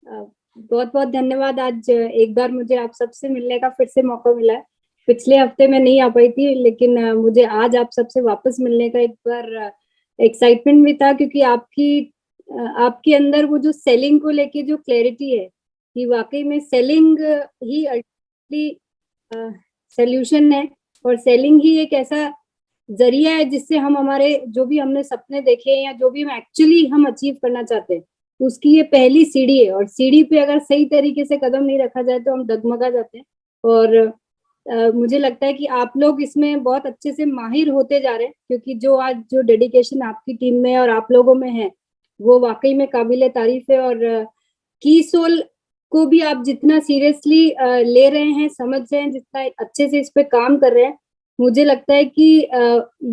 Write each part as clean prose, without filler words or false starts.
बहुत बहुत धन्यवाद। आज एक बार मुझे आप सबसे मिलने का फिर से मौका मिला है। पिछले हफ्ते मैं नहीं आ पाई थी, लेकिन मुझे आज आप सबसे वापस मिलने का एक बार एक्साइटमेंट भी था, क्योंकि आपके अंदर वो जो सेलिंग को लेके जो क्लैरिटी है कि वाकई में सेलिंग ही अल्टीमेटली सोल्यूशन है, और सेलिंग ही एक ऐसा जरिया है जिससे हम हमारे जो भी हमने सपने देखे या जो भी एक्चुअली हम अचीव करना चाहते हैं, उसकी ये पहली सीढ़ी है। और सीढ़ी पे अगर सही तरीके से कदम नहीं रखा जाए तो हम डगमगा जाते हैं। और मुझे लगता है कि आप लोग इसमें बहुत अच्छे से माहिर होते जा रहे हैं, क्योंकि जो डेडिकेशन आपकी टीम में और आप लोगों में है वो वाकई में काबिले तारीफ है। और की सोल को भी आप जितना सीरियसली ले रहे हैं, समझ रहे हैं, जितना अच्छे से इस पे काम कर रहे हैं, मुझे लगता है कि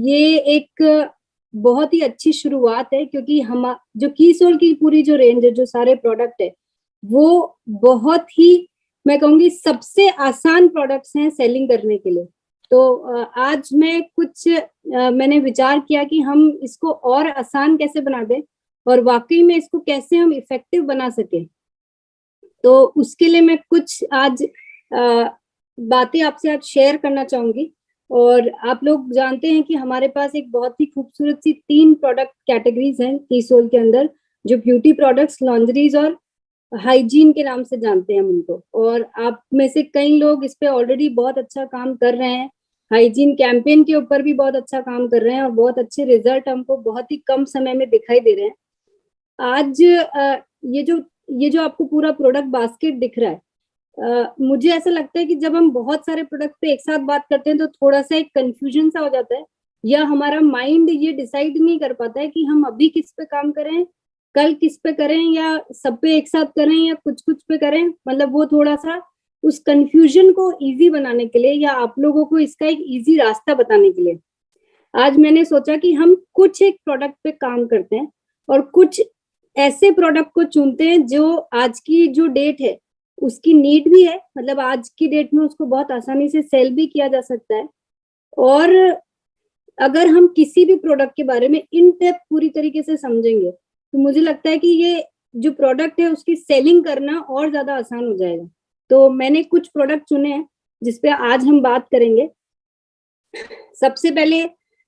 ये एक बहुत ही अच्छी शुरुआत है। क्योंकि हम जो की सोल की पूरी जो रेंज है, जो सारे प्रोडक्ट है, वो बहुत ही, मैं कहूंगी, सबसे आसान प्रोडक्ट्स हैं सेलिंग करने के लिए। तो आज मैंने विचार किया कि हम इसको और आसान कैसे बना दें और वाकई में इसको कैसे हम इफेक्टिव बना सके। तो उसके लिए मैं कुछ आज बातें आपसे आज शेयर करना चाहूंगी। और आप लोग जानते हैं कि हमारे पास एक बहुत ही खूबसूरत सी 3 प्रोडक्ट कैटेगरीज हैं की सोल के अंदर, जो ब्यूटी प्रोडक्ट्स, लॉन्ड्रीज और हाइजीन के नाम से जानते हैं हम उनको। और आप में से कई लोग इस पे ऑलरेडी बहुत अच्छा काम कर रहे हैं, हाइजीन कैंपेन के ऊपर भी बहुत अच्छा काम कर रहे हैं, और बहुत अच्छे रिजल्ट हमको बहुत ही कम समय में दिखाई दे रहे हैं। आज ये जो आपको पूरा प्रोडक्ट बास्केट दिख रहा है, मुझे ऐसा लगता है कि जब हम बहुत सारे प्रोडक्ट पे एक साथ बात करते हैं तो थोड़ा सा एक कंफ्यूजन सा हो जाता है, या हमारा माइंड ये डिसाइड नहीं कर पाता है कि हम अभी किस पे काम करें, कल किस पे करें, या सब पे एक साथ करें, या कुछ कुछ पे करें। मतलब वो थोड़ा सा उस कंफ्यूजन को इजी बनाने के लिए, या आप लोगों को इसका एक इजी रास्ता बताने के लिए, आज मैंने सोचा कि हम कुछ एक प्रोडक्ट पे काम करते हैं और कुछ ऐसे प्रोडक्ट को चुनते हैं जो आज की जो डेट है उसकी नीड भी है। मतलब आज की डेट में उसको बहुत आसानी से सेल भी किया जा सकता है। और अगर हम किसी भी प्रोडक्ट के बारे में इन डेप्थ पूरी तरीके से समझेंगे तो मुझे लगता है कि ये जो प्रोडक्ट है उसकी सेलिंग करना और ज्यादा आसान हो जाएगा। तो मैंने कुछ प्रोडक्ट चुने हैं जिसपे आज हम बात करेंगे। सबसे पहले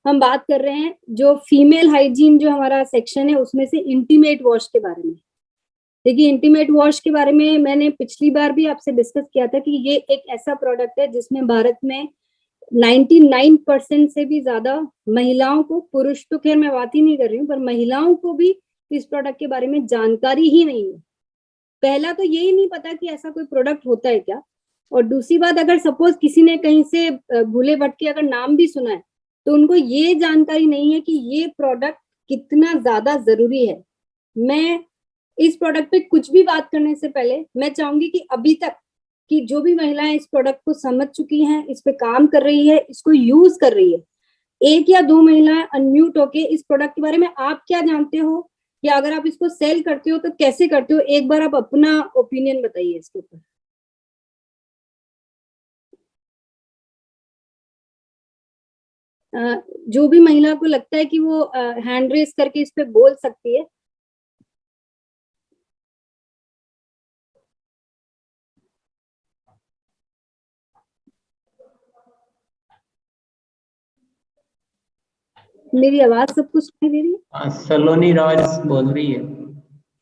हम बात कर रहे हैं जो फीमेल हाइजीन जो हमारा सेक्शन है उसमें से इंटीमेट वॉश के बारे में। देखिए, इंटीमेट वॉश के बारे में मैंने पिछली बार भी आपसे डिस्कस किया था कि ये एक ऐसा प्रोडक्ट है जिसमें भारत में 99% से भी ज्यादा महिलाओं को, पुरुष तो खैर मैं बात ही नहीं कर रही हूँ, पर महिलाओं को भी इस प्रोडक्ट के बारे में जानकारी ही नहीं है। पहला तो यही नहीं पता कि ऐसा कोई प्रोडक्ट होता है क्या, और दूसरी बात, अगर सपोज किसी ने कहीं से भूले भटके अगर नाम भी सुना है तो उनको ये जानकारी नहीं है कि ये प्रोडक्ट कितना ज्यादा जरूरी है। मैं इस प्रोडक्ट पे कुछ भी बात करने से पहले मैं चाहूंगी कि अभी तक कि जो भी महिलाएं इस प्रोडक्ट को समझ चुकी हैं, इस पे काम कर रही है, इसको यूज कर रही है, 1 या 2 महिलाएं अनम्यूट होके इस प्रोडक्ट के बारे में आप क्या जानते हो, या अगर आप इसको सेल करते हो तो कैसे करते हो, एक बार आप अपना ओपिनियन बताइए इसके ऊपर। जो भी महिला को लगता है कि वो हैंड रेस करके इस पे बोल सकती है। मेरी आवाज सबको सुनाई दे रही है? सलोनी राज बोल रही है।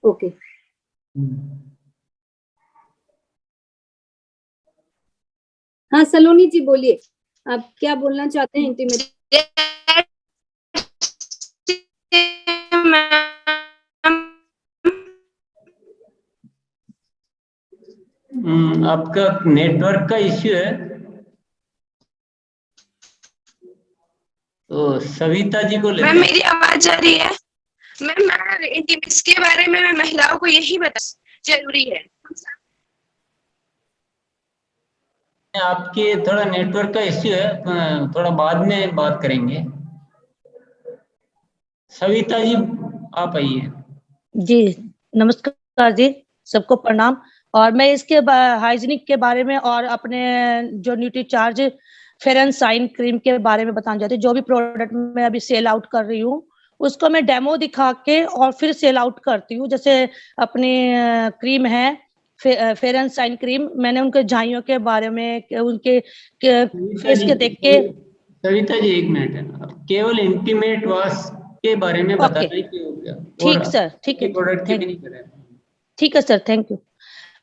ओके। हाँ सलोनी जी बोलिए, आप क्या बोलना चाहते हैं इंटीमेट? आपका नेटवर्क का इश्यू है, तो सविता जी को मैम मेरी आवाज आ रही है? मैम इसके बारे में मैं महिलाओं को यही बता जरूरी है। आपके थोड़ा नेटवर्क का इश्यू है, थोड़ा बाद में बात करेंगे। सविता जी आप आइए। जी नमस्कार जी, सबको प्रणाम। और मैं इसके हाइजीनिक के बारे में और अपने जो nutri charge fair and shine cream के बारे में बताना चाहती हूँ। जो भी प्रोडक्ट मैं अभी सेल आउट कर रही हूँ उसको मैं डेमो दिखा के और फिर सेल आउट करती हूँ। जैसे अपनी क्रीम है फेयर एंड शाइन क्रीम, मैंने उनके झाइयों के बारे में उनके फेस के देख के। सविता जी एक मिनट, केवल इंटीमेट वॉश के बारे में बता रहे कि हो गया, ठीक सर, ठीक है, प्रोडक्ट की भी नहीं करें। ठीक है सर, थैंक यू।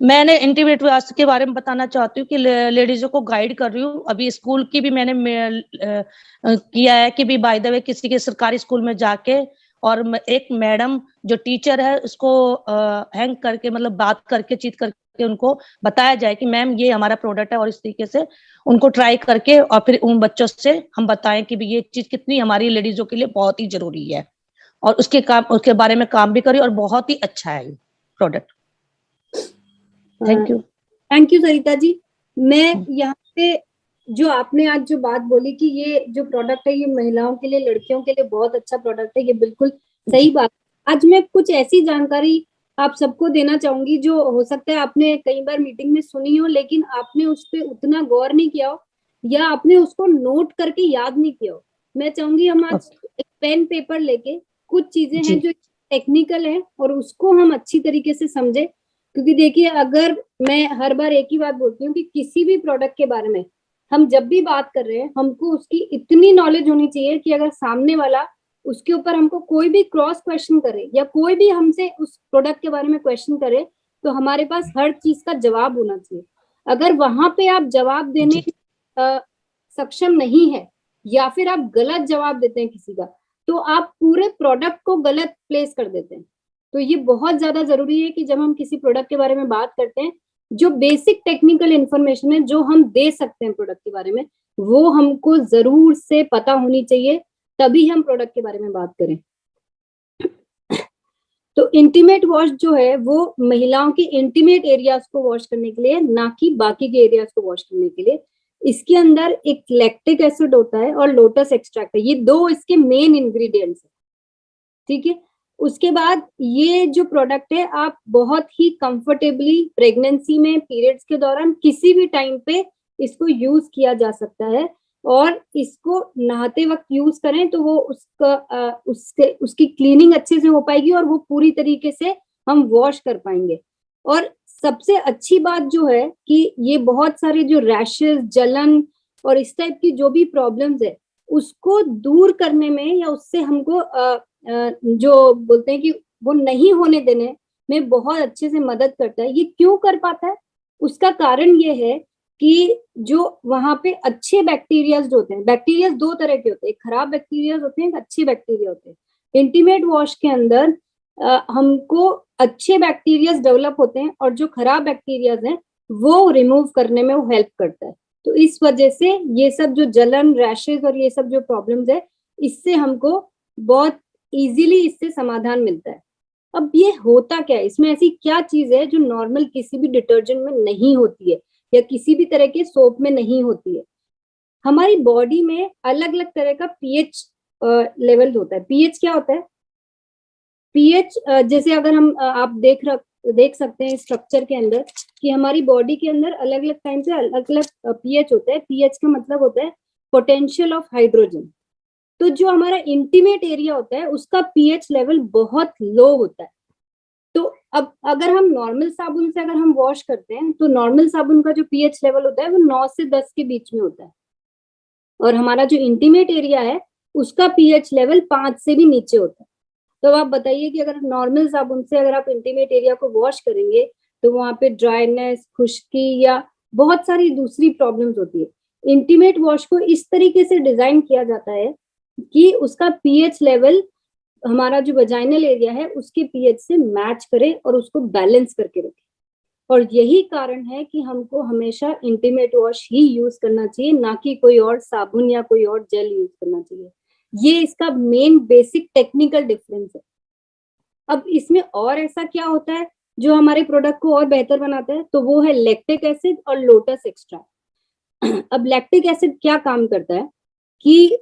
मैंने इंटीमेट वॉश के बारे में बताना चाहती हूँ कि लेडीजों को गाइड कर रही हूँ। अभी स्कूल की भी मैंने किया है कि भी बाय द वे किसी के सरकारी स्कूल में जाके और एक मैडम जो टीचर है उसको हैंग करके मतलब बात करके चीट करके उनको बताया जाए कि मैम ये हमारा प्रोडक्ट है, और इस तरीके से उनको ट्राई करके और फिर उन बच्चों से हम बताएं कि भी ये चीज कितनी हमारी लेडीजों के लिए बहुत ही जरूरी है, और उसके बारे में काम भी करी और बहुत ही अच्छा है ये product. Thank you Sarita ji. मैं यहाँ पे जो आपने आज जो बात बोली कि ये जो प्रोडक्ट है ये महिलाओं के लिए, लड़कियों के लिए बहुत अच्छा प्रोडक्ट है, ये बिल्कुल सही बात। आज मैं कुछ ऐसी जानकारी आप सबको देना चाहूंगी जो हो सकता है आपने कई बार मीटिंग में सुनी हो, लेकिन आपने उस पर उतना गौर नहीं किया हो या आपने उसको नोट करके याद नहीं किया हो। मैं चाहूंगी हम आज एक पेन पेपर लेके कुछ चीजें हैं जो टेक्निकल है और उसको हम अच्छी तरीके से समझे। क्योंकि देखिए, अगर मैं हर बार एक ही बात बोलती हूँ कि किसी भी प्रोडक्ट के बारे में हम जब भी बात कर रहे हैं, हमको उसकी इतनी नॉलेज होनी चाहिए कि अगर सामने वाला उसके ऊपर हमको कोई भी क्रॉस क्वेश्चन करे या कोई भी हमसे उस प्रोडक्ट के बारे में क्वेश्चन करे तो हमारे पास हर चीज का जवाब होना चाहिए। अगर वहां पे आप जवाब देने सक्षम नहीं है या फिर आप गलत जवाब देते हैं किसी का, तो आप पूरे प्रोडक्ट को गलत प्लेस कर देते हैं। तो ये बहुत ज्यादा जरूरी है कि जब हम किसी प्रोडक्ट के बारे में बात करते हैं, जो बेसिक टेक्निकल इंफॉर्मेशन है जो हम दे सकते हैं प्रोडक्ट के बारे में, वो हमको जरूर से पता होनी चाहिए, तभी हम प्रोडक्ट के बारे में बात करें। तो इंटीमेट वॉश जो है वो महिलाओं के इंटीमेट एरियाज को वॉश करने के लिए, ना कि बाकी के एरियाज को वॉश करने के लिए। इसके अंदर एक लैक्टिक एसिड होता है और लोटस एक्सट्रैक्ट है, ये दो इसके मेन इंग्रेडिएंट्स है। ठीक है, उसके बाद ये जो प्रोडक्ट है आप बहुत ही कंफर्टेबली प्रेगनेंसी में, पीरियड्स के दौरान, किसी भी टाइम पे इसको यूज किया जा सकता है। और इसको नहाते वक्त यूज करें तो वो उसकी क्लीनिंग अच्छे से हो पाएगी और वो पूरी तरीके से हम वॉश कर पाएंगे। और सबसे अच्छी बात जो है कि ये बहुत सारे जो रैशेस, जलन और इस टाइप की जो भी प्रॉब्लम्स है उसको दूर करने में या उससे हमको जो बोलते हैं कि वो नहीं होने देने में बहुत अच्छे से मदद करता है। ये क्यों कर पाता है? उसका कारण ये है कि जो वहां पे अच्छे बैक्टीरियाज जो होते हैं, बैक्टीरियाज दो तरह के होते हैं, एक खराब बैक्टीरियाज होते हैं, एक अच्छे बैक्टीरिया होते हैं। इंटीमेट वॉश के अंदर हमको अच्छे बैक्टीरियाज डेवलप होते हैं और जो खराब बैक्टीरियाज हैं वो रिमूव करने में वो हेल्प करता है। तो इस वजह से ये सब जो जलन, रैशेज और ये सब जो प्रॉब्लम्स है, इससे हमको बहुत इजीली इससे समाधान मिलता है। अब ये होता क्या है, इसमें ऐसी क्या चीज है जो नॉर्मल किसी भी डिटर्जेंट में नहीं होती है या किसी भी तरह के सोप में नहीं होती है? हमारी बॉडी में अलग अलग तरह का पीएच लेवल होता है। पीएच क्या होता है? पीएच जैसे अगर हम आप देख सकते हैं स्ट्रक्चर के अंदर कि हमारी बॉडी के अंदर अलग अलग टाइम से अलग अलग पीएच होता है। पीएच का मतलब होता है पोटेंशियल ऑफ हाइड्रोजन। तो जो हमारा इंटीमेट एरिया होता है उसका पीएच लेवल बहुत लो होता है। तो अब अगर हम नॉर्मल साबुन से अगर हम वॉश करते हैं तो नॉर्मल साबुन का जो पीएच लेवल होता है वो 9 से 10 के बीच में होता है, और हमारा जो इंटीमेट एरिया है उसका पीएच लेवल 5 से भी नीचे होता है। तो आप बताइए कि अगर नॉर्मल साबुन से अगर आप इंटीमेट एरिया को वॉश करेंगे तो वहां पे ड्राइनेस, खुश्की या बहुत सारी दूसरी प्रॉब्लम्स होती है। इंटीमेट वॉश को इस तरीके से डिजाइन किया जाता है कि उसका पीएच लेवल हमारा जो वजाइनल एरिया है उसके पीएच से मैच करे और उसको बैलेंस करके रखे। और यही कारण है कि हमको हमेशा इंटीमेट वॉश ही यूज करना चाहिए, ना कि कोई और साबुन या कोई और जेल यूज करना चाहिए। ये इसका मेन बेसिक टेक्निकल डिफरेंस है। अब इसमें और ऐसा क्या होता है जो हमारे प्रोडक्ट को और बेहतर बनाता है? तो वो है लैक्टिक एसिड और लोटस एक्सट्रैक्ट। अब लैक्टिक एसिड क्या काम करता है कि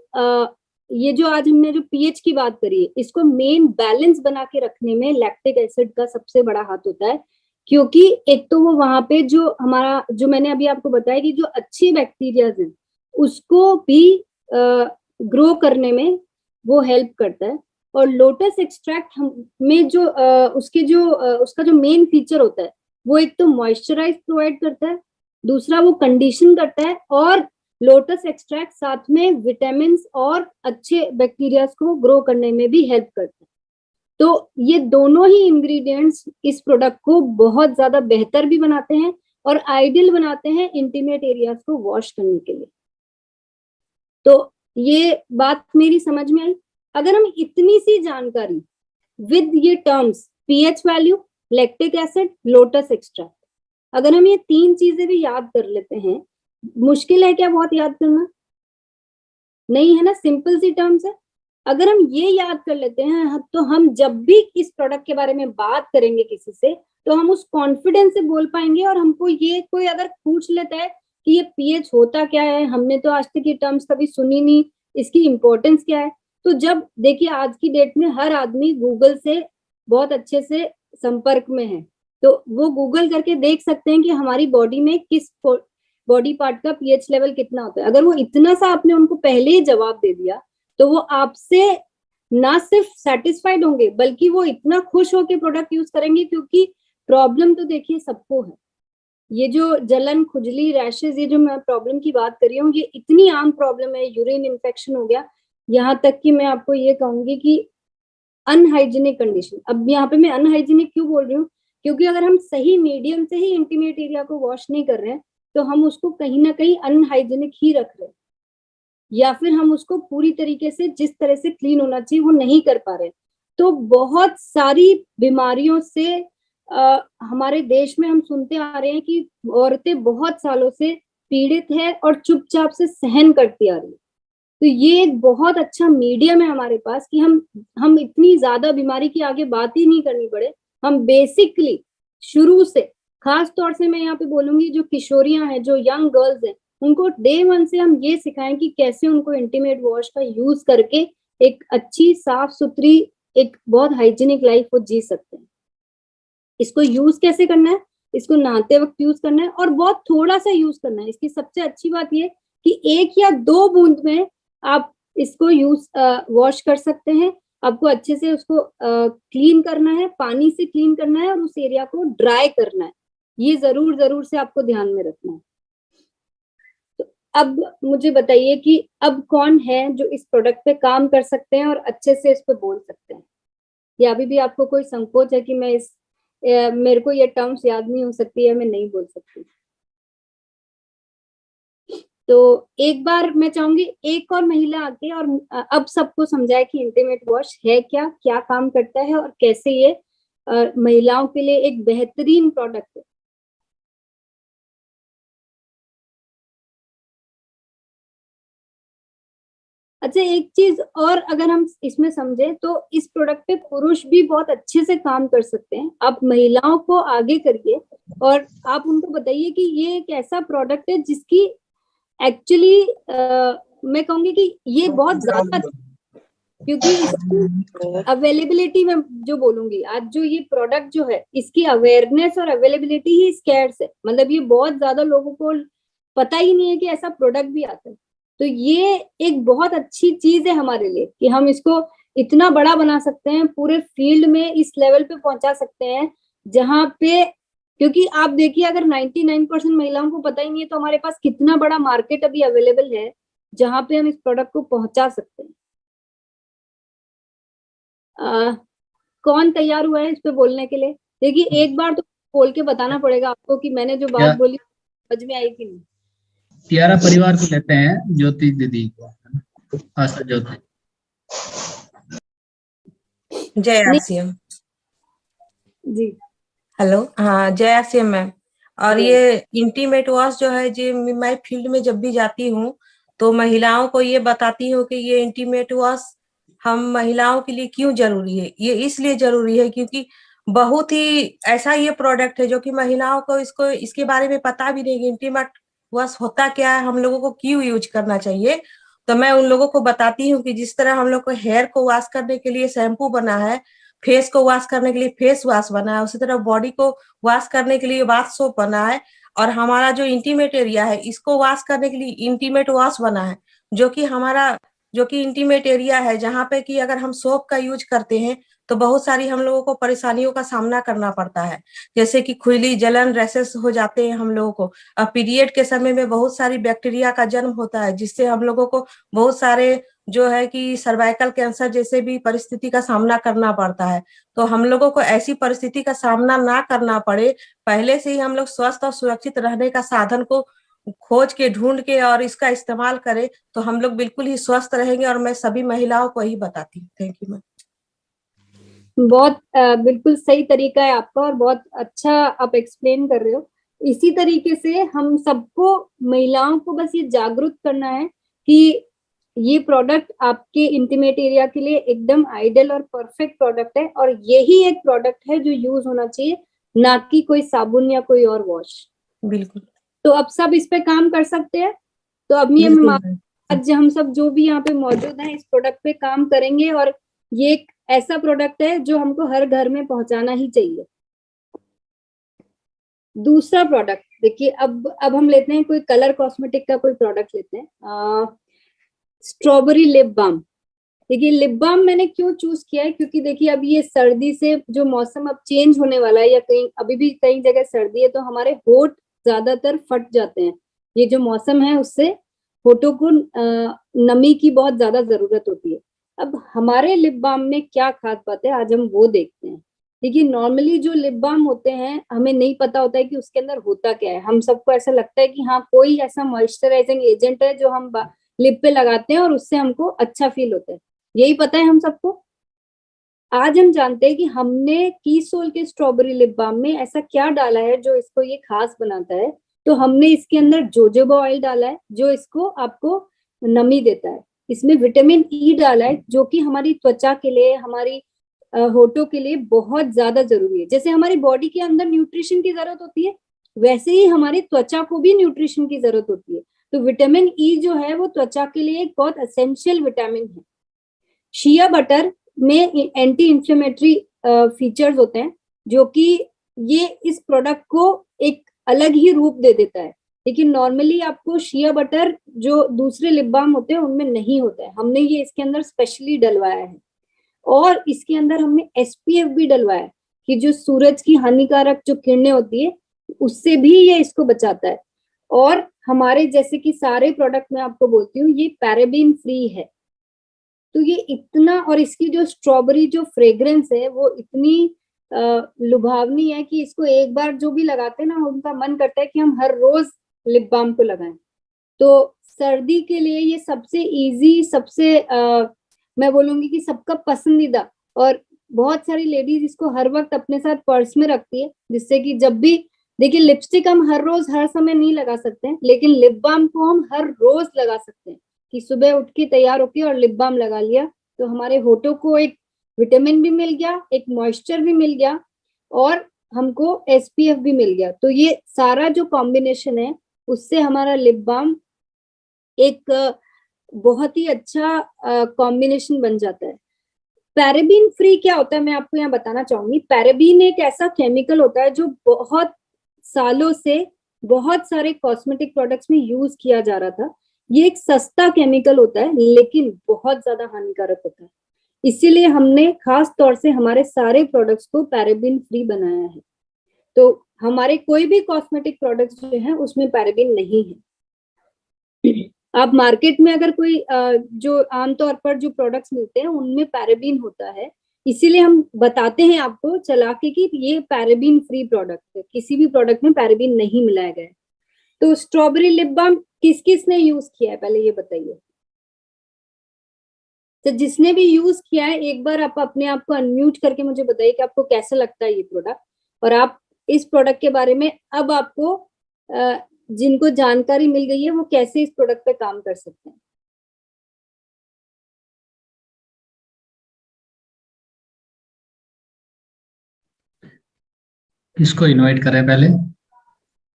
ये जो आज हमने जो पीएच की बात करी है, इसको मेन बैलेंस बना के रखने में लैक्टिक एसिड का सबसे बड़ा हाथ होता है। क्योंकि एक तो वो वहां पे जो हमारा, जो मैंने अभी आपको बताया कि जो अच्छे बैक्टीरियाज हैं उसको भी ग्रो करने में वो हेल्प करता है। और लोटस एक्सट्रैक्ट में जो उसका जो मेन फीचर होता है वो एक तो मॉइस्चराइज प्रोवाइड करता है, दूसरा वो कंडीशन करता है, और लोटस एक्सट्रैक्ट साथ में विटामिन और अच्छे बैक्टीरिया को ग्रो करने में भी हेल्प करता है। तो ये दोनों ही इंग्रेडिएंट्स इस प्रोडक्ट को बहुत ज्यादा बेहतर भी बनाते हैं और आइडियल बनाते हैं इंटीमेट एरियाज को वॉश करने के लिए। तो ये बात मेरी समझ में आई। अगर हम इतनी सी जानकारी विद ये terms pH value, lactic acid, lotus extract, अगर हम ये 3 चीजें भी याद कर लेते हैं, मुश्किल है क्या बहुत याद करना? नहीं है ना, सिंपल सी टर्म्स है। अगर हम ये याद कर लेते हैं तो हम जब भी इस प्रोडक्ट के बारे में बात करेंगे किसी से तो हम उस कॉन्फिडेंस से बोल पाएंगे। और हमको ये कोई अगर पूछ लेता है कि ये पीएच होता क्या है, हमने तो आज तक ये टर्म्स कभी सुनी नहीं, इसकी इंपॉर्टेंस क्या है, तो जब देखिए आज की डेट में हर आदमी गूगल से बहुत अच्छे से संपर्क में है, तो वो गूगल करके देख सकते हैं कि हमारी बॉडी में किस बॉडी पार्ट का पीएच लेवल कितना होता है। अगर वो इतना सा आपने उनको पहले ही जवाब दे दिया तो वो आपसे ना सिर्फ सेटिस्फाइड होंगे बल्कि वो इतना खुश होकर प्रोडक्ट यूज करेंगे, क्योंकि प्रॉब्लम तो देखिए सबको है। ये जो जलन, खुजली, रैशेज, ये जो मैं प्रॉब्लम की बात कर रही हूँ, ये इतनी आम प्रॉब्लम है। यूरिन इन्फेक्शन हो गया, यहाँ तक कि मैं आपको ये कहूंगी कि अनहाइजीनिक कंडीशन। अब यहाँ पे मैं अनहाइजीनिक क्यों बोल रही हूँ, क्योंकि अगर हम सही मीडियम से ही इंटीमेट एरिया को वॉश नहीं कर रहे हैं तो हम उसको कहीं ना कहीं अनहाइजीनिक ही रख रहे हैं, या फिर हम उसको पूरी तरीके से जिस तरह से क्लीन होना चाहिए वो नहीं कर पा रहे। तो बहुत सारी बीमारियों से हमारे देश में हम सुनते आ रहे हैं कि औरतें बहुत सालों से पीड़ित है और चुपचाप से सहन करती आ रही है। तो ये एक बहुत अच्छा मीडियम है हमारे पास कि हम इतनी ज्यादा बीमारी की आगे बात ही नहीं करनी पड़े। हम बेसिकली शुरू से, खास तौर से मैं यहाँ पे बोलूंगी जो किशोरियां हैं, जो यंग गर्ल्स हैं, उनको डे 1 से हम ये सिखाएं कि कैसे उनको इंटीमेट वॉश का यूज करके एक अच्छी, साफ सुथरी, एक बहुत हाइजीनिक लाइफ वो जी सकते हैं। इसको यूज कैसे करना है, इसको नहाते वक्त यूज करना है और बहुत थोड़ा सा यूज करना है। इसकी सबसे अच्छी बात ये कि 1 या 2 बूंद में आप इसको यूज वॉश कर सकते हैं। आपको अच्छे से उसको क्लीन करना है, पानी से क्लीन करना है और उस एरिया को ड्राई करना है। ये जरूर से आपको ध्यान में रखना है। तो अब मुझे बताइए कि अब कौन है जो इस प्रोडक्ट पे काम कर सकते हैं और अच्छे से इस पे बोल सकते हैं, या अभी भी आपको कोई संकोच है कि मेरे को ये टर्म्स याद नहीं हो सकती है, मैं नहीं बोल सकती? तो एक बार मैं चाहूंगी एक और महिला आके और अब सबको समझाए कि इंटीमेट वॉश है क्या, क्या काम करता है और कैसे ये महिलाओं के लिए एक बेहतरीन प्रोडक्ट है। अच्छा, एक चीज और अगर हम इसमें समझे तो इस प्रोडक्ट पे पुरुष भी बहुत अच्छे से काम कर सकते हैं। आप महिलाओं को आगे करिए और आप उनको बताइए कि ये एक ऐसा प्रोडक्ट है जिसकी एक्चुअली मैं कहूंगी कि ये बहुत ज्यादा, क्योंकि इसकी अवेलेबिलिटी में जो बोलूंगी, आज जो ये प्रोडक्ट जो है इसकी अवेयरनेस और अवेलेबिलिटी ही स्कैर्स है। मतलब ये बहुत ज्यादा लोगों को पता ही नहीं है कि ऐसा प्रोडक्ट भी आता है। तो ये एक बहुत अच्छी चीज है हमारे लिए कि हम इसको इतना बड़ा बना सकते हैं, पूरे फील्ड में इस लेवल पे पहुंचा सकते हैं जहां पे, क्योंकि आप देखिए अगर 99% महिलाओं को पता ही नहीं है तो हमारे पास कितना बड़ा मार्केट अभी अवेलेबल है जहां पे हम इस प्रोडक्ट को पहुंचा सकते हैं। कौन तैयार हुआ है इस पे बोलने के लिए? देखिए एक बार तो बोल के बताना पड़ेगा आपको कि मैंने जो बात बोली समझ में आई कि नहीं। तियारा परिवार को लेते हैं, ज्योति दीदी को, आशा ज्योति। जय आसियम जी, हेलो। हाँ, जय आसियम मैम। और ये इंटीमेट वॉश जो है, जी मैं फील्ड में जब भी जाती हूँ तो महिलाओं को ये बताती हूँ कि ये इंटीमेट वॉश हम महिलाओं के लिए क्यों जरूरी है। ये इसलिए जरूरी है क्योंकि बहुत ही ऐसा ये प्रोडक्ट है जो कि महिलाओं को इसके बारे में पता भी नहीं, इंटीमेट वॉश होता क्या है, हम लोगों को क्यों यूज करना चाहिए। तो मैं उन लोगों को बताती हूँ कि जिस तरह हम लोग को हेयर को वॉश करने के लिए शैम्पू बना है, फेस को वॉश करने के लिए फेस वॉश बना है, उसी तरह बॉडी को वॉश करने के लिए बाथ सोप बना है, और हमारा जो इंटीमेट एरिया है इसको वॉश करने के लिए इंटीमेट वॉश बना है, जो कि हमारा जो कि इंटीमेट एरिया है, जहाँ पे कि अगर हम सोप का यूज करते हैं तो बहुत सारी हम लोगों को परेशानियों का सामना करना पड़ता है, जैसे कि खुजली, जलन, रैशेस हो जाते हैं हम लोगों को। अब पीरियड के समय में बहुत सारी बैक्टीरिया का जन्म होता है, जिससे हम लोगों को बहुत सारे जो है कि सर्वाइकल कैंसर जैसे भी परिस्थिति का सामना करना पड़ता है। तो हम लोगों को ऐसी परिस्थिति का सामना ना करना पड़े, पहले से ही हम लोग स्वस्थ और सुरक्षित रहने का साधन को खोज के, ढूंढ के और इसका इस्तेमाल करें, तो हम लोग बिल्कुल ही स्वस्थ रहेंगे। और मैं सभी महिलाओं को यही बताती हूँ। Thank you ma'am. बहुत बिल्कुल सही तरीका है आपका और बहुत अच्छा आप एक्सप्लेन कर रहे हो। इसी तरीके से हम सबको, महिलाओं को बस ये जागरूक करना है कि ये प्रोडक्ट आपके इंटीमेट एरिया के लिए एकदम आइडियल और परफेक्ट प्रोडक्ट है, और यही एक प्रोडक्ट है जो यूज होना चाहिए, ना कि कोई साबुन या कोई और वॉश। बिल्कुल तो अब सब इस पे काम कर सकते हैं। तो अब ये बिल्कुल मैम। आज हम सब जो भी यहाँ पे मौजूद हैं इस प्रोडक्ट पे काम करेंगे, और ये एक ऐसा प्रोडक्ट है जो हमको हर घर में पहुंचाना ही चाहिए। दूसरा प्रोडक्ट देखिए, अब हम लेते हैं कोई कलर कॉस्मेटिक का कोई प्रोडक्ट लेते हैं, स्ट्रॉबेरी लिप बाम। देखिए लिप बाम मैंने क्यों चूज किया है, क्योंकि देखिए अब ये सर्दी से जो मौसम अब चेंज होने वाला है, या कहीं अभी भी कई जगह सर्दी है, तो हमारे होठ ज्यादातर फट जाते हैं। ये जो मौसम है उससे होठों को नमी की बहुत ज्यादा जरूरत होती है। अब हमारे लिप बाम में क्या खास बात है, आज हम वो देखते हैं। देखिए नॉर्मली जो लिप बाम होते हैं हमें नहीं पता होता है कि उसके अंदर होता क्या है। हम सबको ऐसा लगता है कि हाँ कोई ऐसा मॉइस्चराइजिंग एजेंट है जो हम लिप पे लगाते हैं और उससे हमको अच्छा फील होता है, यही पता है हम सबको। आज हम जानते हैं कि हमने कीसोल के स्ट्रॉबेरी लिप बाम में ऐसा क्या डाला है जो इसको ये खास बनाता है। तो हमने इसके अंदर जोजोबा ऑयल डाला है जो इसको आपको नमी देता है। इसमें विटामिन ई डाला है जो कि हमारी त्वचा के लिए, हमारी होठों के लिए बहुत ज्यादा जरूरी है। जैसे हमारी बॉडी के अंदर न्यूट्रिशन की जरूरत होती है, वैसे ही हमारी त्वचा को भी न्यूट्रिशन की जरूरत होती है। तो विटामिन ई जो है वो त्वचा के लिए एक बहुत एसेंशियल विटामिन है। शिया बटर में एंटी इंफ्लेमेटरी फीचर्स होते हैं जो कि ये इस प्रोडक्ट को एक अलग ही रूप दे देता है। लेकिन नॉर्मली आपको शिया बटर जो दूसरे लिप बाम होते हैं उनमें नहीं होता है। हमने ये इसके अंदर स्पेशली डलवाया है, और इसके अंदर हमने एसपीएफ भी डलवाया है कि जो सूरज की हानिकारक जो किरणें होती है उससे भी ये इसको बचाता है। और हमारे जैसे कि सारे प्रोडक्ट मैं आपको बोलती हूँ ये पैराबीन फ्री है। तो ये इतना, और इसकी जो स्ट्रॉबेरी जो फ्रेग्रेंस है वो इतनी लुभावनी है कि इसको एक बार जो भी लगाते हैं ना उनका मन करता है कि हम हर रोज लिप बाम को लगाएं। तो सर्दी के लिए ये सबसे इजी, सबसे मैं बोलूंगी कि सबका पसंदीदा, और बहुत सारी लेडीज इसको हर वक्त अपने साथ पर्स में रखती है, जिससे कि जब भी, देखिए लिपस्टिक हम हर रोज हर समय नहीं लगा सकते हैं, लेकिन लिप बाम को हम हर रोज लगा सकते हैं कि सुबह उठ के तैयार होके और लिप बाम लगा लिया तो हमारे होठों को एक विटामिन भी मिल गया, एक मॉइस्चर भी मिल गया, और हमको एसपीएफ भी मिल गया। तो ये सारा जो कॉम्बिनेशन है उससे हमारा लिप बाम एक बहुत ही अच्छा कॉम्बिनेशन बन जाता है। पैराबीन फ्री क्या होता है मैं आपको यहाँ बताना चाहूंगी। पैराबीन एक ऐसा केमिकल होता है जो बहुत सालों से बहुत सारे कॉस्मेटिक प्रोडक्ट्स में यूज किया जा रहा था। ये एक सस्ता केमिकल होता है लेकिन बहुत ज्यादा हानिकारक होता है, इसीलिए हमने खास तौर से हमारे सारे प्रोडक्ट्स को पैराबीन फ्री बनाया है। तो हमारे कोई भी कॉस्मेटिक प्रोडक्ट्स जो है उसमें पैराबीन नहीं है। आप मार्केट में अगर कोई जो आमतौर पर जो प्रोडक्ट्स मिलते हैं उनमें पैराबीन होता है, इसीलिए हम बताते हैं आपको चला के कि ये पैराबीन फ्री प्रोडक्ट है, किसी भी प्रोडक्ट में पैराबीन नहीं मिलाया गया है। तो स्ट्रॉबेरी लिप बाम किस किस ने यूज किया है पहले ये बताइए। तो जिसने भी यूज किया है एक बार आप अपने आप को अनम्यूट करके मुझे बताइए कि आपको कैसा लगता है ये प्रोडक्ट, और आप इस प्रोडक्ट के बारे में अब आपको जिनको जानकारी मिल गई है वो कैसे इस प्रोडक्ट पे काम कर सकते हैं। किसको इनवाइट करें पहले?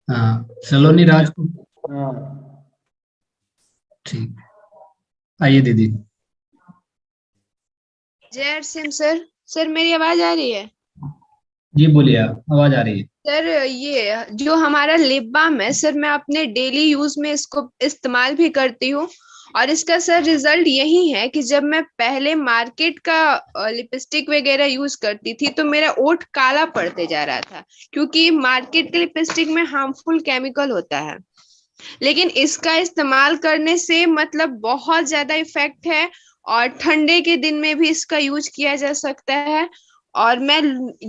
हाँ, सलोनी राज को। ठीक, आइए दीदी। जय सिंह सर मेरी आवाज आ रही है? जी बोलिए, आप, आवाज आ रही है। सर ये जो हमारा लिप बाम है सर, मैं अपने डेली यूज में इसको इस्तेमाल भी करती हूँ और इसका सर रिजल्ट यही है कि जब मैं पहले मार्केट का लिपस्टिक वगैरह यूज करती थी तो मेरा ओठ काला पड़ते जा रहा था, क्योंकि मार्केट के लिपस्टिक में हार्मफुल केमिकल होता है। लेकिन इसका इस्तेमाल करने से मतलब बहुत ज्यादा इफेक्ट है, और ठंडे के दिन में भी इसका यूज किया जा सकता है। और मैं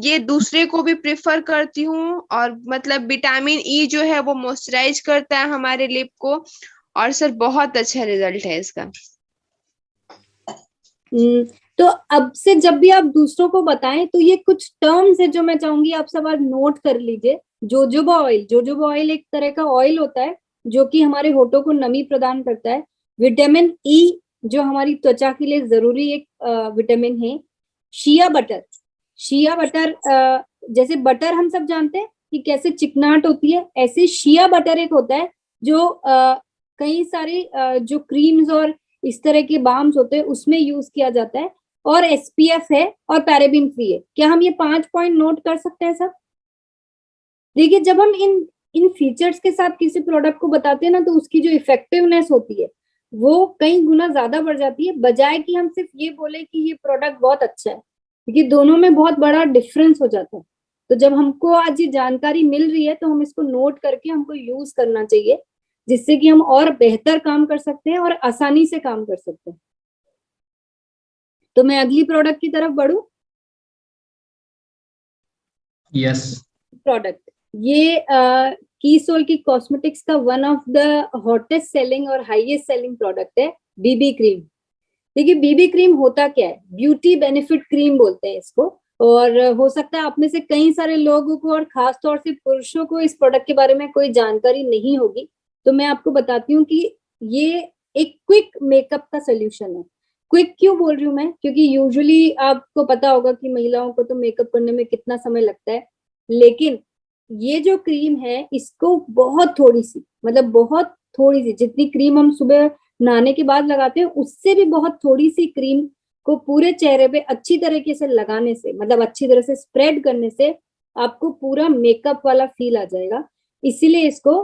ये दूसरे को भी प्रेफर करती हूँ, और मतलब विटामिन ई जो है वो मॉइस्चराइज करता है हमारे लिप को, और सर बहुत अच्छा रिजल्ट है इसका। तो अब से जब भी आप दूसरों को बताएं तो ये कुछ टर्म्स है जो मैं चाहूंगी आप सब आज नोट कर लीजिए। जोजोबा ऑयल, जोजोबा ऑयल एक तरह का ऑयल होता है जो कि हमारे होठों को नमी प्रदान करता है। विटामिन ई जो हमारी त्वचा के लिए जरूरी एक विटामिन है। शिया बटर, शिया बटर जैसे बटर हम सब जानते हैं कि कैसे चिकनाहट होती है, ऐसे शिया बटर एक होता है जो कई सारे जो क्रीम्स और इस तरह के बाम्स होते हैं उसमें यूज किया जाता है, और एसपीएफ है और पैराबीन फ्री है। क्या हम ये 5 पॉइंट नोट कर सकते हैं सब? देखिए, जब हम इन फीचर्स के साथ किसी प्रोडक्ट को बताते हैं ना, तो उसकी जो इफेक्टिवनेस होती है वो कई गुना ज्यादा बढ़ जाती है, बजाय कि हम सिर्फ ये बोले कि ये प्रोडक्ट बहुत अच्छा है, क्योंकि दोनों में बहुत बड़ा डिफरेंस हो जाता है। तो जब हमको आज ये जानकारी मिल रही है तो हम इसको नोट करके हमको यूज करना चाहिए, जिससे कि हम और बेहतर काम कर सकते हैं और आसानी से काम कर सकते हैं। तो मैं अगली प्रोडक्ट की तरफ बढ़ूं। यस। प्रोडक्ट ये कीसोल की कॉस्मेटिक्स का one of the hottest selling और हाईएस्ट सेलिंग प्रोडक्ट है बीबी क्रीम। देखिए, बीबी क्रीम होता क्या है? ब्यूटी बेनिफिट क्रीम बोलते हैं इसको। और हो सकता है आप में से कई सारे लोगों को और खास तौर से पुरुषों को इस प्रोडक्ट के बारे में कोई जानकारी नहीं होगी, तो मैं आपको बताती हूँ कि ये एक क्विक मेकअप का सोल्यूशन है। क्विक क्यों बोल रही हूँ मैं? क्योंकि यूजुअली आपको पता होगा कि महिलाओं को तो मेकअप करने में कितना समय लगता है, लेकिन ये जो क्रीम है इसको बहुत थोड़ी सी, मतलब बहुत थोड़ी सी, जितनी क्रीम हम सुबह नहाने के बाद लगाते हैं उससे भी बहुत थोड़ी सी क्रीम को पूरे चेहरे पे अच्छी तरीके से लगाने से, मतलब अच्छी तरह से स्प्रेड करने से आपको पूरा मेकअप वाला फील आ जाएगा। इसीलिए इसको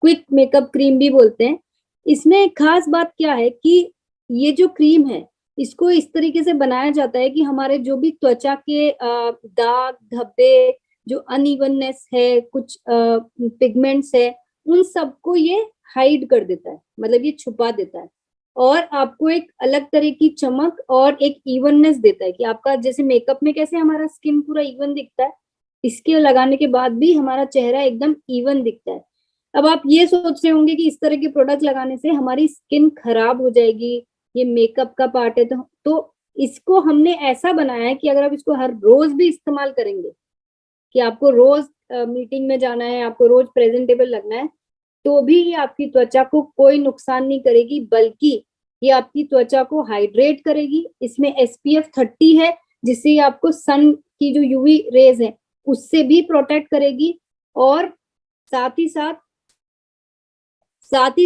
क्विक मेकअप क्रीम भी बोलते हैं। इसमें एक खास बात क्या है कि ये जो क्रीम है इसको इस तरीके से बनाया जाता है कि हमारे जो भी त्वचा के दाग धब्बे, जो अनइवननेस है, कुछ पिगमेंट्स है, उन सबको ये हाइड कर देता है, मतलब ये छुपा देता है, और आपको एक अलग तरह की चमक और एक इवननेस देता है कि आपका जैसे मेकअप में कैसे हमारा स्किन पूरा इवन दिखता है, इसके लगाने के बाद भी हमारा चेहरा एकदम इवन दिखता है। अब आप ये सोच रहे होंगे कि इस तरह के प्रोडक्ट लगाने से हमारी स्किन खराब हो जाएगी, ये मेकअप का पार्ट है, तो इसको हमने ऐसा बनाया है कि अगर आप इसको हर रोज भी इस्तेमाल करेंगे, कि आपको रोज मीटिंग में जाना है, आपको रोज प्रेजेंटेबल लगना है, तो भी ये आपकी त्वचा को कोई नुकसान नहीं करेगी, बल्कि ये आपकी त्वचा को हाइड्रेट करेगी। इसमें SPF 30 है, जिससे ये आपको सन की जो यूवी रेज है उससे भी प्रोटेक्ट करेगी, और साथ ही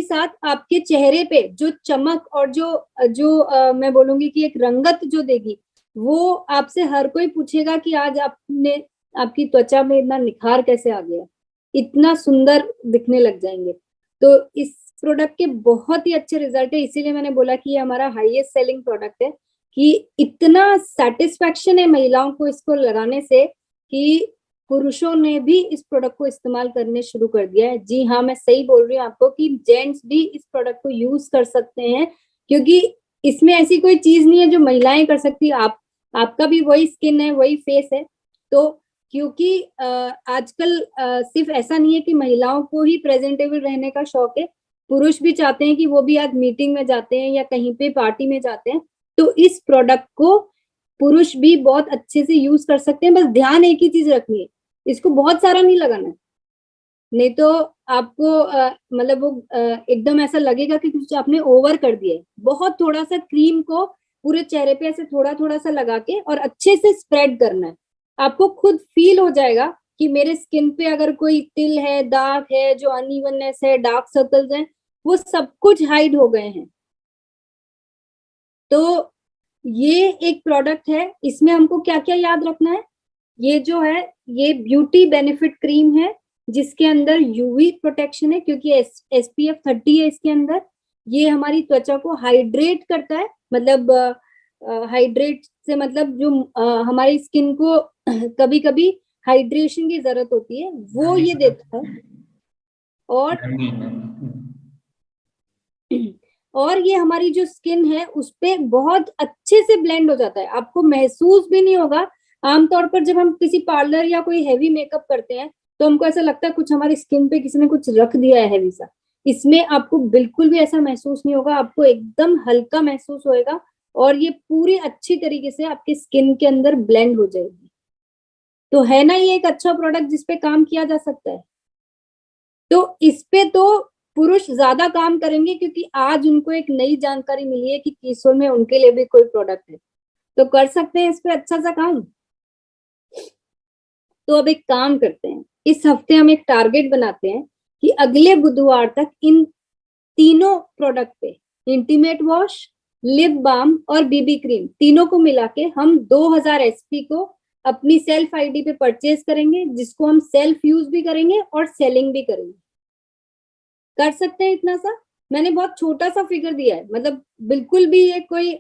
साथ आपके चेहरे पे जो चमक और जो मैं बोलूंगी कि एक रंगत जो देगी, वो आपसे हर कोई पूछेगा कि आज आपकी त्वचा में इतना निखार कैसे आ गया, इतना सुंदर दिखने लग जाएंगे। तो इस प्रोडक्ट के बहुत ही अच्छे रिजल्ट है, इसीलिए मैंने बोला कि ये हमारा हाईएस्ट सेलिंग प्रोडक्ट है, कि इतना सेटिस्फेक्शन है महिलाओं को इसको लगाने से कि पुरुषों ने भी इस प्रोडक्ट को इस्तेमाल करने शुरू कर दिया है। जी हाँ, मैं सही बोल रही हूँ आपको कि जेंट्स भी इस प्रोडक्ट को यूज कर सकते हैं, क्योंकि इसमें ऐसी कोई चीज नहीं है जो महिलाएं कर सकती। आपका भी वही स्किन है, वही फेस है। तो क्योंकि आजकल सिर्फ ऐसा नहीं है कि महिलाओं को ही प्रेजेंटेबल रहने का शौक है, पुरुष भी चाहते हैं कि वो भी आज मीटिंग में जाते हैं या कहीं पे पार्टी में जाते हैं, तो इस प्रोडक्ट को पुरुष भी बहुत अच्छे से यूज कर सकते हैं। बस ध्यान एक ही चीज रखनी है, इसको बहुत सारा नहीं लगाना है, नहीं तो आपको मतलब वो एकदम ऐसा लगेगा कि कुछ आपने ओवर कर दिया है। बहुत थोड़ा सा क्रीम को पूरे चेहरे पे ऐसे थोड़ा थोड़ा सा लगा के और अच्छे से स्प्रेड करना है। आपको खुद फील हो जाएगा कि मेरे स्किन पे अगर कोई तिल है, दाग है, जो अनइवननेस है, डार्क सर्कल्स हैं, वो सब कुछ हाइड हो गए हैं। तो ये एक प्रोडक्ट है, इसमें हमको क्या क्या याद रखना है? ये जो है ये ब्यूटी बेनिफिट क्रीम है, जिसके अंदर यूवी प्रोटेक्शन है, क्योंकि SPF 30 है इसके अंदर। ये हमारी त्वचा को हाइड्रेट करता है, मतलब हाइड्रेट से मतलब जो हमारी स्किन को कभी कभी हाइड्रेशन की जरूरत होती है वो ये देता है। और ये हमारी जो स्किन है उस पे बहुत अच्छे से ब्लेंड हो जाता है, आपको महसूस भी नहीं होगा। आमतौर पर जब हम किसी पार्लर या कोई हैवी मेकअप करते हैं तो हमको ऐसा लगता है कुछ हमारी स्किन पे किसी ने कुछ रख दिया है हैवी सा। इसमें आपको बिल्कुल भी ऐसा महसूस नहीं होगा, आपको एकदम हल्का महसूस होएगा और ये पूरी अच्छी तरीके से आपकी स्किन के अंदर ब्लेंड हो जाएगी। तो है ना ये एक अच्छा प्रोडक्ट जिसपे काम किया जा सकता है। तो इस पे तो पुरुष ज्यादा काम करेंगे क्योंकि आज उनको एक नई जानकारी मिली है कि कीसोल में उनके लिए भी कोई प्रोडक्ट है, तो कर सकते हैं इस पे अच्छा सा काम। तो अब एक काम करते हैं, इस हफ्ते हम एक टारगेट बनाते हैं कि अगले बुधवार तक इन तीनों प्रोडक्ट पे, इंटीमेट वॉश, लिप बाम और बीबी क्रीम, तीनों को मिला के हम 2000 एसपी को अपनी सेल्फ आईडी पे परचेज करेंगे, जिसको हम सेल्फ यूज भी करेंगे और सेलिंग भी करेंगे। कर सकते हैं इतना सा? मैंने बहुत छोटा सा फिगर दिया है, मतलब बिल्कुल भी ये कोई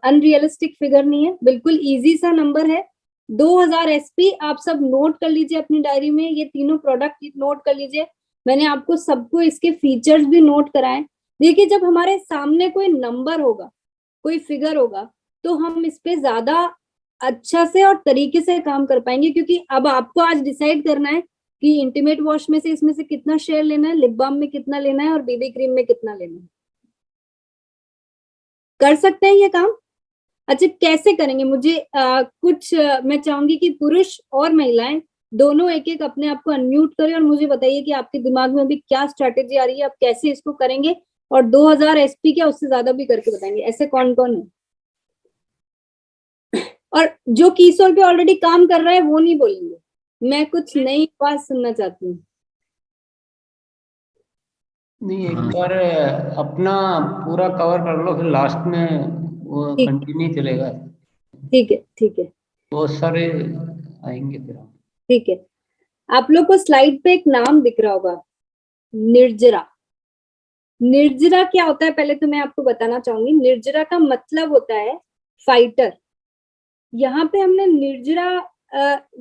अनरियलिस्टिक फिगर नहीं है, बिल्कुल इजी सा नंबर है। 2000 एसपी आप सब नोट कर लीजिए अपनी डायरी में, ये तीनों प्रोडक्ट नोट कर लीजिए। मैंने आपको सबको इसके फीचर्स भी नोट कराए। देखिए जब हमारे सामने कोई नंबर होगा, कोई फिगर होगा, तो हम इस पे ज्यादा अच्छा से और तरीके से काम कर पाएंगे, क्योंकि अब आपको आज डिसाइड करना है कि इंटीमेट वॉश में से इसमें से कितना शेयर लेना है, लिप बाम में कितना लेना है और बीबी क्रीम में कितना लेना है। कर सकते हैं ये काम? अच्छा कैसे करेंगे? मुझे मैं चाहूंगी कि पुरुष और महिलाएं दोनों एक एक अपने आप को अनम्यूट करें और मुझे बताइए कि आपके दिमाग में अभी क्या स्ट्रैटेजी आ रही है, आप कैसे इसको करेंगे, और 2000 एसपी क्या उससे ज्यादा भी करके बताएंगे। ऐसे कौन कौन है? और जो कीसोल पे ऑलरेडी काम कर रहा है वो नहीं बोलेंगे, मैं कुछ नई बात सुनना चाहती हूँ। नहीं, एक बार अपना पूरा कवर कर लो, फिर लास्ट में वो ठीक कंटिन्यू चलेगा। ठीक है, ठीक है, बहुत सारे आएंगे फिर। ठीक है। आप लोग को स्लाइड पे एक नाम दिख रहा होगा, निर्जरा। निर्जरा क्या होता है पहले तो मैं आपको बताना चाहूंगी। निर्जरा का मतलब होता है फाइटर। यहाँ पे हमने निर्जरा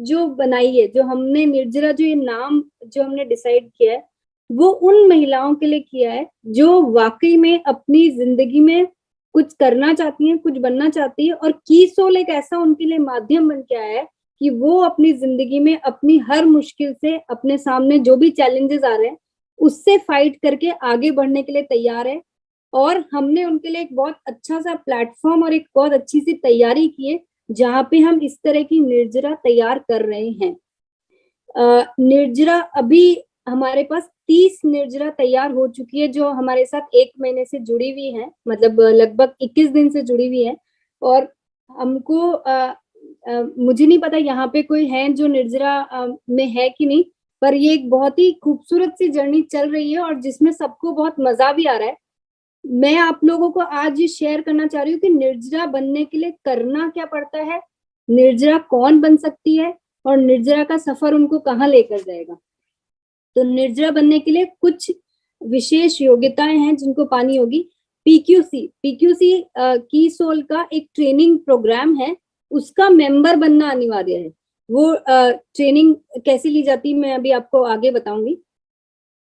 जो बनाई है, जो हमने निर्जरा जो ये नाम जो हमने डिसाइड किया है, वो उन महिलाओं के लिए किया है जो वाकई में अपनी जिंदगी में कुछ करना चाहती हैं, कुछ बनना चाहती है, और कीसोल एक ऐसा उनके लिए माध्यम बन के आया है कि वो अपनी जिंदगी में अपनी हर मुश्किल से, अपने सामने जो भी चैलेंजेस आ रहे हैं उससे फाइट करके आगे बढ़ने के लिए तैयार है। और हमने उनके लिए एक बहुत अच्छा सा प्लेटफॉर्म और एक बहुत अच्छी सी तैयारी की है जहाँ पे हम इस तरह की निर्जरा तैयार कर रहे हैं। निर्जरा अभी हमारे पास 30 निर्जरा तैयार हो चुकी है जो हमारे साथ 1 महीने से जुड़ी हुई है, मतलब लगभग 21 दिन से जुड़ी हुई है। और हमको मुझे नहीं पता यहाँ पे कोई है जो निर्जरा में है कि नहीं, पर ये एक बहुत ही खूबसूरत सी जर्नी चल रही है और जिसमें सबको बहुत मजा भी आ रहा है। मैं आप लोगों को आज ये शेयर करना चाह रही हूँ कि निर्जरा बनने के लिए करना क्या पड़ता है, निर्जरा कौन बन सकती है और निर्जरा का सफर उनको कहाँ लेकर जाएगा। तो निर्जरा बनने के लिए कुछ विशेष योग्यताएं हैं जिनको पानी होगी। पीक्यूसी कीसोल का एक ट्रेनिंग प्रोग्राम है, उसका मेंबर बनना अनिवार्य है। वो ट्रेनिंग कैसे ली जाती है मैं अभी आपको आगे बताऊंगी।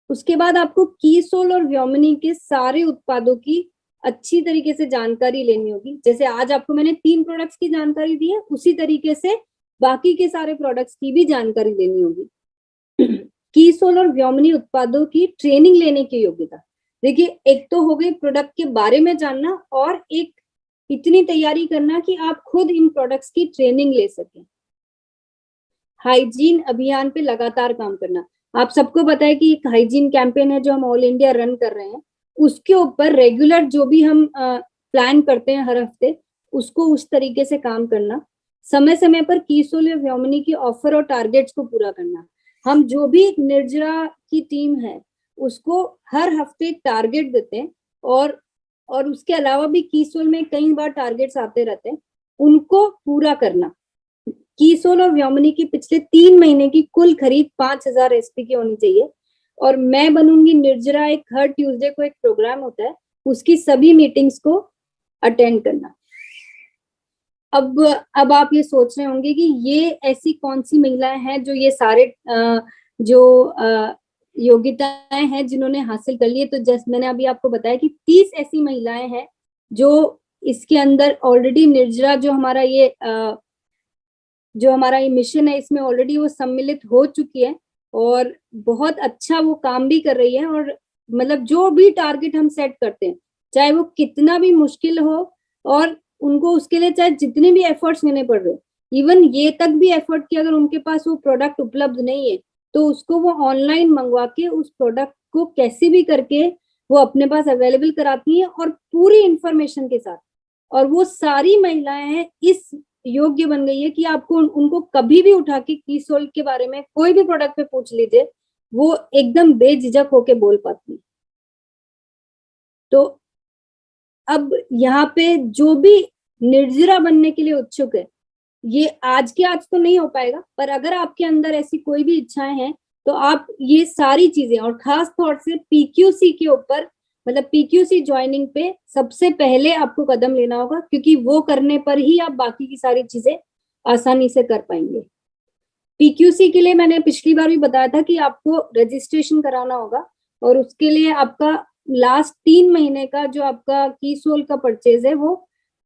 उसके बाद आपको कीसोल और व्योमिनी के सारे उत्पादों की अच्छी तरीके से जानकारी लेनी होगी। जैसे आज आपको मैंने 3 प्रोडक्ट्स की जानकारी दी है, उसी तरीके से बाकी के सारे प्रोडक्ट्स की भी जानकारी लेनी होगी। कीसोल और व्योमिनी उत्पादों की ट्रेनिंग लेने की योग्यता। देखिए एक तो हो गई प्रोडक्ट के बारे में जानना, और एक इतनी तैयारी करना कि आप खुद इन प्रोडक्ट्स की ट्रेनिंग ले सकें। हाइजीन अभियान पे लगातार काम करना। आप सबको पता है कि एक हाइजीन कैंपेन है जो हम ऑल इंडिया रन कर रहे हैं, उसके ऊपर रेगुलर जो भी हम प्लान करते हैं हर हफ्ते, उसको उस तरीके से काम करना। समय समय पर कीसोल या व्योमिनी की ऑफर और टारगेट्स को पूरा करना। हम जो भी निर्जरा की टीम है उसको हर हफ्ते टारगेट देते हैं, और उसके अलावा भी कीसोल में कई बार टारगेट्स आते रहते हैं, उनको पूरा करना। कीसोल और व्योमिनी की पिछले 3 महीने की कुल खरीद 5000 एसपी की होनी चाहिए। और मैं बनूंगी निर्जरा, एक हर ट्यूसडे को एक प्रोग्राम होता है, उसकी सभी मीटिंग्स को अटेंड करना। अब आप ये सोच रहे होंगे कि ये ऐसी कौन सी महिलाएं हैं जो ये सारे जो योग्यताएं हैं जिन्होंने हासिल कर लिए। तो जैसे मैंने अभी आपको बताया कि 30 ऐसी महिलाएं हैं जो इसके अंदर ऑलरेडी निर्जरा जो हमारा ये मिशन है, इसमें ऑलरेडी वो सम्मिलित हो चुकी है और बहुत अच्छा वो काम भी कर रही है। और मतलब जो भी टारगेट हम सेट करते हैं, चाहे वो कितना भी मुश्किल हो और उनको उसके लिए चाहे जितने भी एफर्ट्स लेने पड़ रहे हो, इवन ये तक भी एफर्ट कि अगर उनके पास वो प्रोडक्ट उपलब्ध नहीं है तो उसको वो ऑनलाइन मंगवा के उस प्रोडक्ट को कैसे भी करके वो अपने पास अवेलेबल कराती हैं और पूरी इंफॉर्मेशन के साथ। और वो सारी महिलाएं हैं इस योग्य बन गई है कि आपको उनको कभी भी उठा के कीसोल के बारे में कोई भी प्रोडक्ट पे पूछ लीजिए, वो एकदम बेझिझक होके बोल पाती है। तो अब यहाँ पे जो भी निर्जरा बनने के लिए उत्सुक है, ये आज के आज तो नहीं हो पाएगा, पर अगर आपके अंदर ऐसी कोई भी इच्छाएं हैं तो आप ये सारी चीजें और खास तौर से पीक्यूसी के ऊपर, मतलब पीक्यूसी ज्वाइनिंग पे सबसे पहले आपको कदम लेना होगा, क्योंकि वो करने पर ही आप बाकी की सारी चीजें आसानी से कर पाएंगे। पीक्यूसी के लिए मैंने पिछली बार भी बताया था कि आपको रजिस्ट्रेशन कराना होगा और उसके लिए आपका लास्ट 3 महीने का जो आपका कीसोल का परचेज है वो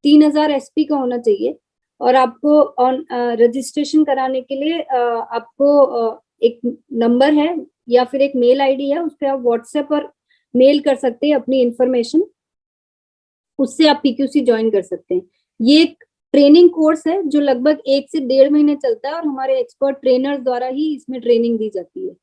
3000 SP का होना चाहिए। और आपको ऑन रजिस्ट्रेशन कराने के लिए आपको एक नंबर है या फिर एक मेल आईडी है, उस पर आप व्हाट्सएप पर मेल कर सकते हैं अपनी इंफॉर्मेशन, उससे आप पीक्यूसी ज्वाइन कर सकते हैं। ये एक ट्रेनिंग कोर्स है जो लगभग 1 से 1.5 महीने चलता है और हमारे एक्सपर्ट ट्रेनर्स द्वारा ही इसमें ट्रेनिंग दी जाती है।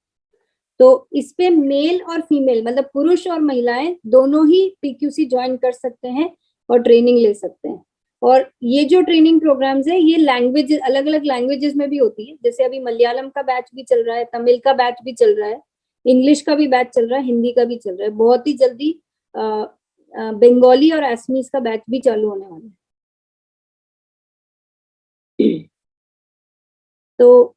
तो इस पे मेल और फीमेल, मतलब पुरुष और महिलाएं दोनों ही पीक्यूसी ज्वाइन कर सकते हैं और ट्रेनिंग ले सकते हैं। और ये जो ट्रेनिंग प्रोग्राम्स है ये लैंग्वेज, अलग अलग लैंग्वेजेस में भी होती है। जैसे अभी मलयालम का बैच भी चल रहा है, तमिल का बैच भी चल रहा है, इंग्लिश का भी बैच चल रहा है, हिंदी का भी चल रहा है। बहुत ही जल्दी बंगाली और असमीज का बैच भी चालू होने वाला है। तो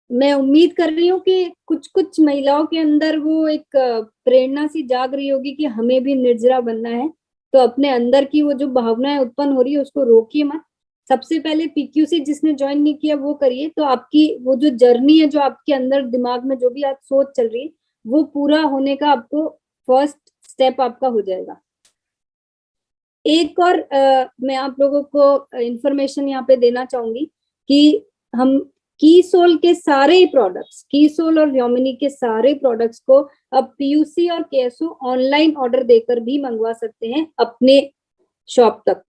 मैं उम्मीद कर रही हूँ कि कुछ कुछ महिलाओं के अंदर वो एक प्रेरणा सी जाग रही होगी कि हमें भी निर्जरा बनना है। तो अपने अंदर की वो जो भावनाएं उत्पन्न हो रही है उसको रोकिए मत। सबसे पहले पीक्यूसी जिसने ज्वाइन नहीं किया वो करिए, तो आपकी वो जो जर्नी है, जो आपके अंदर दिमाग में जो भी आप सोच चल रही है, वो पूरा होने का आपको फर्स्ट स्टेप आपका हो जाएगा। एक और मैं आप लोगों को इंफॉर्मेशन यहाँ पे देना चाहूंगी कि हम कीसोल के सारे ही प्रोडक्ट्स, कीसोल और व्योमिनी के सारे प्रोडक्ट्स को अब पीयूसी और केएसओ ऑनलाइन ऑर्डर देकर भी मंगवा सकते हैं अपने शॉप तक।